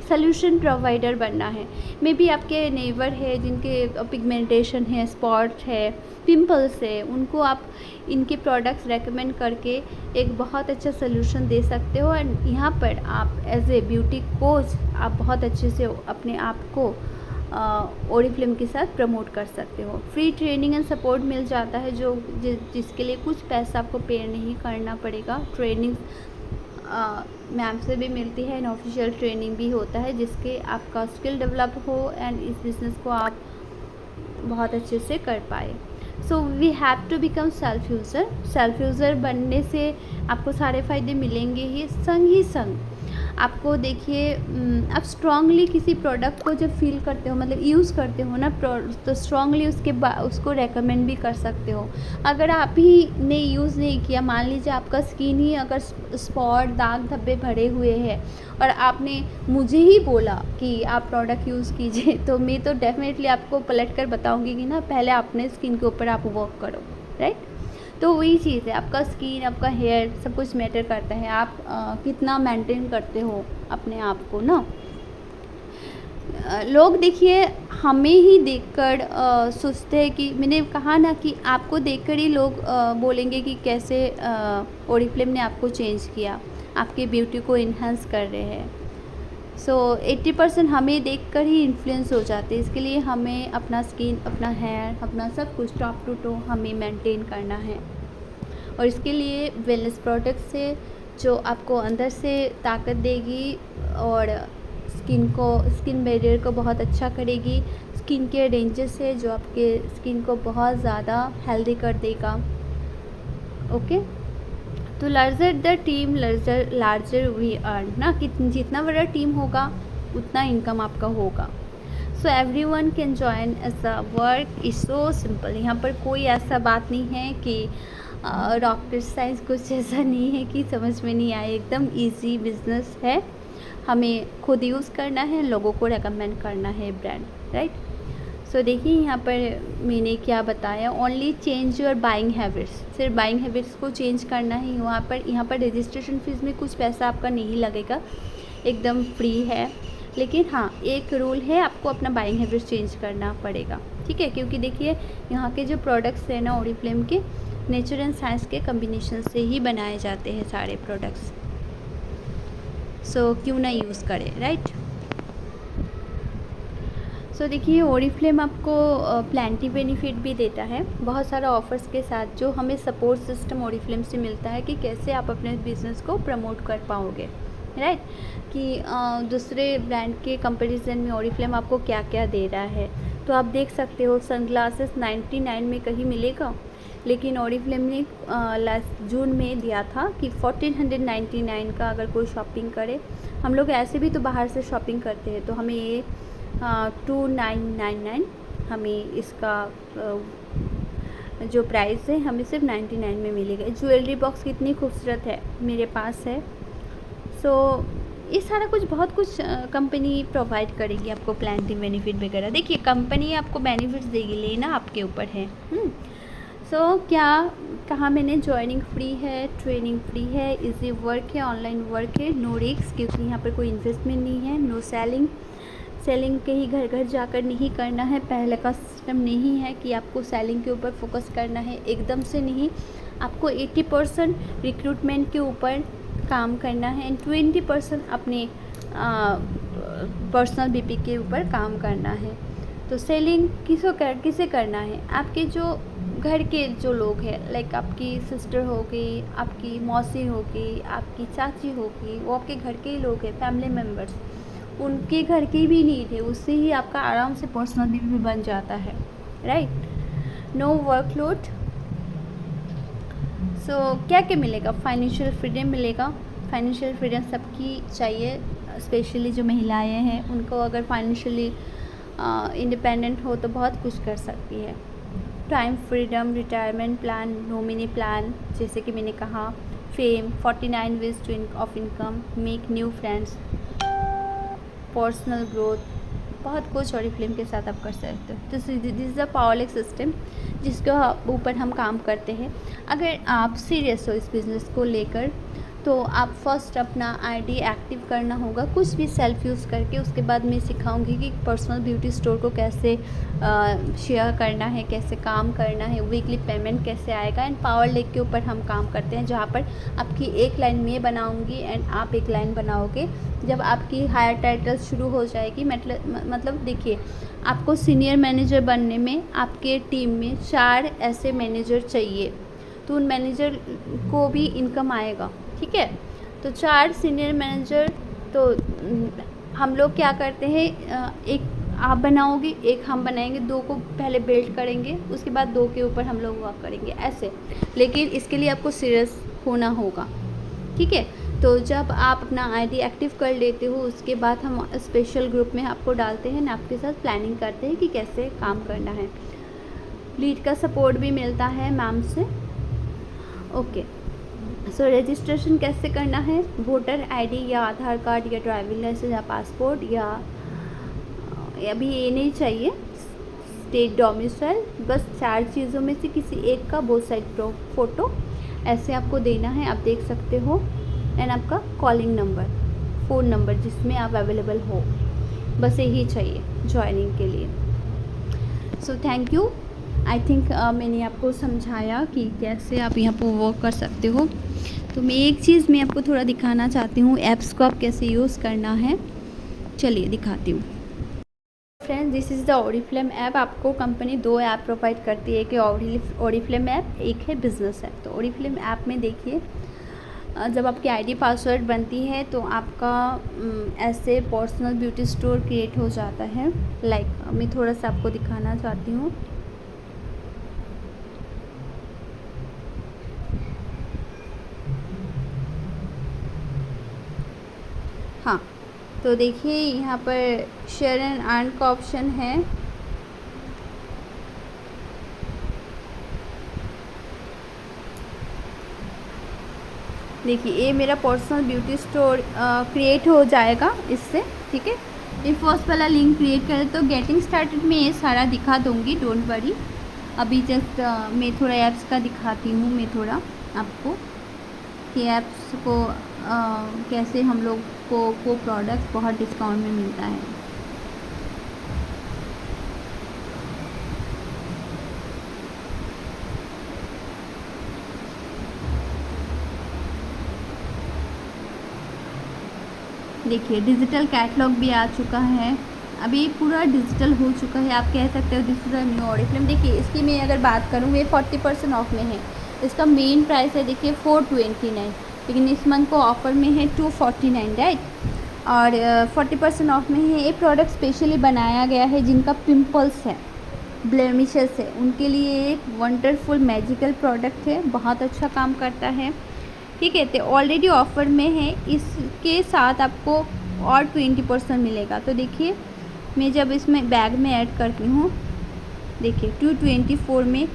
सल्यूशन प्रोवाइडर बनना है। मे बी आपके नेबर है जिनके पिगमेंटेशन है, स्पॉट है, पिंपल्स है, उनको आप इनके प्रोडक्ट्स रेकमेंड करके एक बहुत अच्छा सल्यूशन दे सकते हो। एंड यहाँ पर आप एज ए ब्यूटी कोच आप बहुत अच्छे से अपने आप को ओरिफ्लेम के साथ प्रमोट कर सकते हो। फ्री ट्रेनिंग एंड सपोर्ट मिल जाता है, जिसके लिए कुछ पैसा आपको पे नहीं करना पड़ेगा। ट्रेनिंग मैम से भी मिलती है एंड ऑफिशियल ट्रेनिंग भी होता है, जिसके आपका स्किल डेवलप हो एंड इस बिज़नेस को आप बहुत अच्छे से कर पाए। So we have to become self user बनने से आपको सारे फ़ायदे मिलेंगे ही संग आपको देखिए आप स्ट्रांगली किसी प्रोडक्ट को जब फील करते हो, मतलब यूज़ करते हो ना, तो स्ट्रांगली उसको रेकमेंड भी कर सकते हो। अगर आप ही ने यूज़ नहीं किया, मान लीजिए आपका स्किन ही अगर स्पॉट दाग धब्बे भरे हुए हैं और आपने मुझे ही बोला कि आप प्रोडक्ट यूज़ कीजिए, तो मैं तो डेफिनेटली आपको पलट कर बताऊँगी कि ना पहले अपने स्किन के ऊपर आप वर्क करो, राइट। तो वही चीज़ है, आपका स्किन, आपका हेयर, सब कुछ मैटर करता है। आप कितना मेंटेन करते हो अपने आप को ना। लोग देखिए हमें ही देखकर सोचते हैं कि, मैंने कहा ना कि आपको देखकर ही लोग बोलेंगे कि कैसे ओरिफ्लेम ने आपको चेंज किया, आपकी ब्यूटी को इन्हांस कर रहे हैं। सो 80% हमें देखकर ही इन्फ्लुएंस हो जाते हैं। इसके लिए हमें अपना स्किन, अपना हेयर, अपना सब कुछ टॉप टू टो हमें मेंटेन करना है। और इसके लिए वेलनेस प्रोडक्ट से जो आपको अंदर से ताकत देगी और स्किन बैरियर को बहुत अच्छा करेगी। स्किन केयर रेंजेस है जो आपके स्किन को बहुत ज़्यादा हेल्दी कर देगा। ओके, तो larger the team larger we earn ना, कि जितना बड़ा टीम होगा उतना इनकम आपका होगा। So everyone can join as a work is so simple. यहाँ पर कोई ऐसा बात नहीं है कि रॉकेट साइंस, कुछ ऐसा नहीं है कि समझ में नहीं आए, एकदम इजी बिजनेस है। हमें खुद यूज़ करना है, लोगों को रेकमेंड करना है ब्रांड, राइट। सो देखिए यहाँ पर मैंने क्या बताया, only change your buying habits, सिर्फ बाइंग हैबिट्स को चेंज करना ही। यहाँ पर रजिस्ट्रेशन फीस में कुछ पैसा आपका नहीं लगेगा, एकदम फ्री है। लेकिन हाँ, एक रूल है, आपको अपना बाइंग हैबिट्स चेंज करना पड़ेगा, ठीक है। क्योंकि देखिए यहाँ के जो प्रोडक्ट्स हैं ना ओरिफ्लेम के, नेचर एंड साइंस के कम्बिनेशन से ही बनाए जाते हैं सारे प्रोडक्ट्स। सो क्यों ना यूज़ करें, राइट। सो देखिए ओरिफ्लेम आपको प्लेंटी बेनिफिट भी देता है, बहुत सारा ऑफर्स के साथ, जो हमें सपोर्ट सिस्टम ओरिफ्लेम से मिलता है कि कैसे आप अपने बिज़नेस को प्रमोट कर पाओगे, राइट। कि दूसरे ब्रांड के कंपैरिजन में ओरिफ्लेम आपको क्या क्या दे रहा है। तो आप देख सकते हो सनग्लासेस 99 में कहीं मिलेगा, लेकिन ओरिफ्लेम ने लास्ट जून में दिया था कि 1499 का अगर कोई शॉपिंग करे। हम लोग ऐसे भी तो बाहर से शॉपिंग करते हैं, तो हमें ये 2999 हमें इसका जो प्राइस है हमें सिर्फ 99 में मिलेगा। ज्वेलरी बॉक्स कितनी खूबसूरत है, मेरे पास है। सो ये सारा कुछ बहुत कुछ कंपनी प्रोवाइड करेगी आपको, प्लांटिंग बेनिफिट वगैरह। देखिए कंपनी आपको बेनिफिट्स देगी, लेना आपके ऊपर है। सो क्या कहा मैंने, जॉइनिंग फ्री है, ट्रेनिंग फ्री है, इजी वर्क है, ऑनलाइन वर्क है, नो रिस्क, क्योंकि यहाँ पर कोई इन्वेस्टमेंट नहीं है, नो सेलिंग कहीं घर घर जाकर नहीं करना है। पहले का सिस्टम नहीं है कि आपको सेलिंग के ऊपर फोकस करना है, एकदम से नहीं। आपको 80% रिक्रूटमेंट के ऊपर काम करना है एंड 20% अपने पर्सनल बीपी के ऊपर काम करना है। तो सेलिंग किसे करना है, आपके जो घर के जो लोग हैं, लाइक आपकी सिस्टर हो गई, आपकी मौसी हो गई, आपकी चाची हो गई, वो आपके घर के ही लोग हैं, फैमिली मेम्बर्स, उनके घर की भी नीड है, उससे ही आपका आराम से पर्सनल बीपी बन जाता है, राइट। No workload. सो क्या क्या मिलेगा, फाइनेंशियल फ्रीडम मिलेगा। फाइनेंशियल फ्रीडम सबकी चाहिए, स्पेशली जो महिलाएं हैं उनको अगर फाइनेंशियली इंडिपेंडेंट हो तो बहुत कुछ कर सकती है। Time freedom, retirement plan, nominee plan, जैसे कि मैंने कहा, fame, 49 ways of income, make new friends, personal growth, बहुत कुछ ऑरिफ्लेम के साथ आप कर सकते हो। तो this is a powerless system जिसके ऊपर हम काम करते हैं। अगर आप सीरियस हो इस बिज़नेस को लेकर तो आप फर्स्ट अपना आईडी एक्टिव करना होगा, कुछ भी सेल्फ यूज़ करके। उसके बाद मैं सिखाऊंगी कि पर्सनल ब्यूटी स्टोर को कैसे शेयर करना है, कैसे काम करना है, वीकली पेमेंट कैसे आएगा। एंड पावर लेक के ऊपर हम काम करते हैं, जहाँ पर आपकी एक लाइन मैं बनाऊंगी एंड आप एक लाइन बनाओगे। जब आपकी हायर टाइटल शुरू हो जाएगी, मतलब देखिए, आपको सीनियर मैनेजर बनने में आपके टीम में 4 ऐसे मैनेजर चाहिए, तो उन मैनेजर को भी इनकम आएगा, ठीक है। तो 4 सीनियर मैनेजर, तो हम लोग क्या करते हैं, एक आप बनाओगे, एक हम बनाएंगे, 2 को पहले बिल्ड करेंगे, उसके बाद 2 के ऊपर हम लोग वर्क करेंगे, ऐसे। लेकिन इसके लिए आपको सीरियस होना होगा, ठीक है। तो जब आप अपना आईडी एक्टिव कर लेते हो, उसके बाद हम स्पेशल ग्रुप में आपको डालते हैं, आपके साथ प्लानिंग करते हैं कि कैसे काम करना है। लीड का सपोर्ट भी मिलता है मैम से, ओके। सो रजिस्ट्रेशन कैसे करना है, वोटर आईडी या आधार कार्ड या ड्राइविंग लाइसेंस या पासपोर्ट, या अभी ये नहीं चाहिए, स्टेट डोमिसाइल, बस 4 चीज़ों में से किसी एक का बोथ साइड फ़ोटो ऐसे आपको देना है, आप देख सकते हो। एंड आपका कॉलिंग नंबर, फ़ोन नंबर जिसमें आप अवेलेबल हो, बस यही चाहिए ज्वाइनिंग के लिए। So thank you. I think मैंने आपको समझाया कि कैसे आप यहाँ पर वर्क कर सकते हो। तो मैं एक चीज़ मैं आपको थोड़ा दिखाना चाहती हूँ, ऐप्स को आप कैसे यूज़ करना है, चलिए दिखाती हूँ। Friends, this is the Oriflame app. आपको कंपनी 2 ऐप प्रोवाइड करती है, कि ऑरिफ्लेम ऐप, एक है बिजनेस ऐप। तो ऑरिफ्लेम ऐप में देखिए, जब आपकी आईडी पासवर्ड बनती है तो आपका ऐसे पर्सनल ब्यूटी स्टोर क्रिएट हो जाता है। लाइक मैं थोड़ा सा आपको दिखाना चाहती हूँ। हाँ, तो देखिए यहाँ पर शेयर एंड अर्न का ऑप्शन है। देखिए ये मेरा पर्सनल ब्यूटी स्टोर क्रिएट हो जाएगा इससे, ठीक है। ये फर्स्ट वाला लिंक क्रिएट करें तो गेटिंग स्टार्टेड में ये सारा दिखा दूँगी, डोंट वरी। अभी जस्ट मैं थोड़ा ऐप्स का दिखाती हूँ, मैं थोड़ा आपको कि ऐप्स को कैसे हम लोग को प्रोडक्ट्स बहुत डिस्काउंट में मिलता है। देखिए डिजिटल कैटलॉग भी आ चुका है, अभी पूरा डिजिटल हो चुका है। आप कह सकते हो this is a new Oriflame. देखिए इसकी मैं अगर बात करूँ, ये 40% ऑफ में है। इसका मेन प्राइस है देखिए 429, लेकिन इस मंथ को ऑफ़र में है 249, राइट। और 40% ऑफ में है। ये प्रोडक्ट स्पेशली बनाया गया है जिनका पिंपल्स है, ब्लेमिशेस है, उनके लिए एक वंडरफुल मैजिकल प्रोडक्ट है, बहुत अच्छा काम करता है, ठीक है। तो ऑलरेडी ऑफ़र में है, इसके साथ आपको और 20% मिलेगा। तो देखिए मैं जब इसमें बैग में ऐड करती हूँ, देखिए 224 में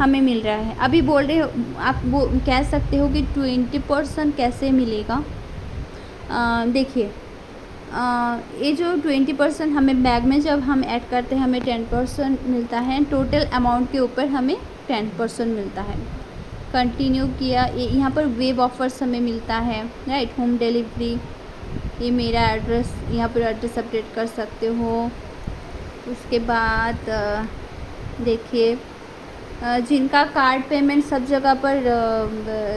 हमें मिल रहा है। अभी बोल रहे हो आप, वो कह सकते हो कि 20% कैसे मिलेगा। देखिए, ये जो 20% हमें बैग में जब हम ऐड करते हैं हमें 10% मिलता है। टोटल अमाउंट के ऊपर हमें 10% मिलता है। कंटिन्यू किया, ये यहाँ पर वेब ऑफर्स हमें मिलता है, राइट। होम डिलीवरी, ये मेरा एड्रेस, यहाँ पर एड्रेस अपडेट कर सकते हो। उसके बाद देखिए, जिनका कार्ड पेमेंट सब जगह पर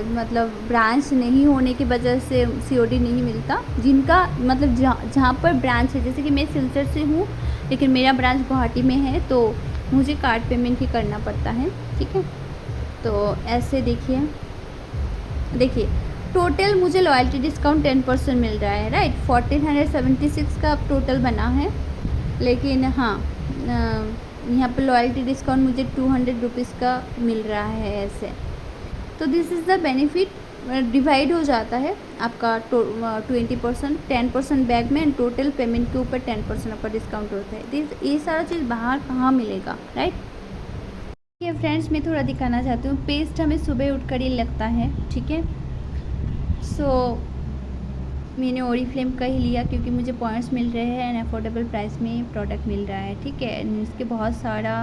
मतलब ब्रांच नहीं होने की वजह से सीओडी नहीं मिलता, जिनका मतलब जहाँ पर ब्रांच है, जैसे कि मैं सिलचर से हूँ लेकिन मेरा ब्रांच गुवाहाटी में है, तो मुझे कार्ड पेमेंट ही करना पड़ता है, ठीक है। तो ऐसे देखिए टोटल मुझे लॉयल्टी डिस्काउंट 10% मिल रहा है, राइट। 1476 का टोटल बना है, लेकिन हाँ यहाँ पर लॉयल्टी डिस्काउंट मुझे 200 रुपीज़ का मिल रहा है ऐसे। तो this is the benefit, divide हो जाता है आपका 20%, 10% बैग में, एंड टोटल पेमेंट के ऊपर 10% आपका डिस्काउंट होता है। ये सारा चीज़ बाहर कहाँ मिलेगा, राइट। ये फ्रेंड्स मैं थोड़ा दिखाना चाहती हूँ। पेस्ट हमें सुबह उठकर ही लगता है, ठीक है। सो मैंने ओरिफ्लेम का ही लिया क्योंकि मुझे पॉइंट्स मिल रहे हैं एंड अफोर्डेबल प्राइस में प्रोडक्ट मिल रहा है, ठीक है। इसके बहुत सारा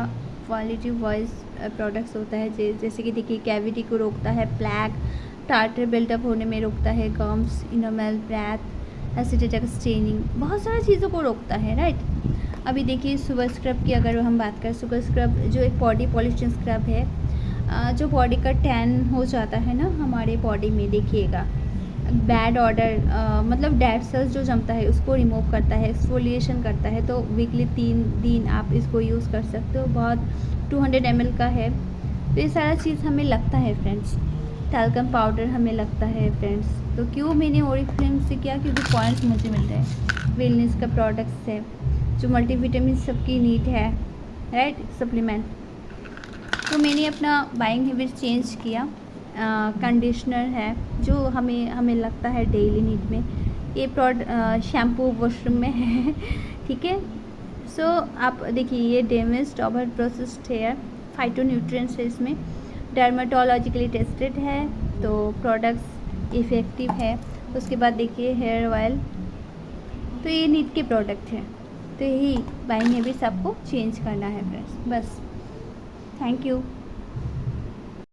क्वालिटी वाइज प्रोडक्ट्स होता है, जैसे कि देखिए कैविटी को रोकता है, प्लैक टार्टर बिल्टअप होने में रोकता है, गम्स, इनोमेल, ब्रेथ, एसिड स्टेनिंग, बहुत सारी चीज़ों को रोकता है, राइट। अभी देखिए सुगर स्क्रब की अगर हम बात करें, सुगर स्क्रब जो एक बॉडी पॉलिशिंग स्क्रब है, जो बॉडी का टैन हो जाता है ना हमारे बॉडी में, देखिएगा बैड ऑर्डर मतलब डेड सेल्स जो जमता है उसको रिमूव करता है, एक्सफोलिएशन करता है। तो वीकली 3 दिन आप इसको यूज़ कर सकते हो। बहुत 200 ml का है। तो ये सारा चीज़ हमें लगता है फ्रेंड्स। टैल्कम पाउडर हमें लगता है फ्रेंड्स। तो क्यों मैंने ओरिफ्लेम से किया, क्योंकि पॉइंट्स मुझे मिल रहे हैं। वेलनेस का प्रोडक्ट्स है, जो मल्टीविटामिन सबकी नीड है, राइट, सप्लीमेंट। तो मैंने अपना बाइंग हैबिट चेंज किया। कंडीशनर है जो हमें लगता है डेली नीड में। ये शैम्पू वॉशरूम में है, ठीक है। सो आप देखिए, ये damaged over processed hair, phytonutrients है इसमें, डर्माटोलॉजिकली टेस्टेड है, तो प्रोडक्ट्स इफ़ेक्टिव है। उसके बाद देखिए हेयर ऑयल, तो ये नीड के प्रोडक्ट है। तो यही बाइंग हैबिट्स आपको चेंज करना है फ्रेंड्स, बस। Thank you.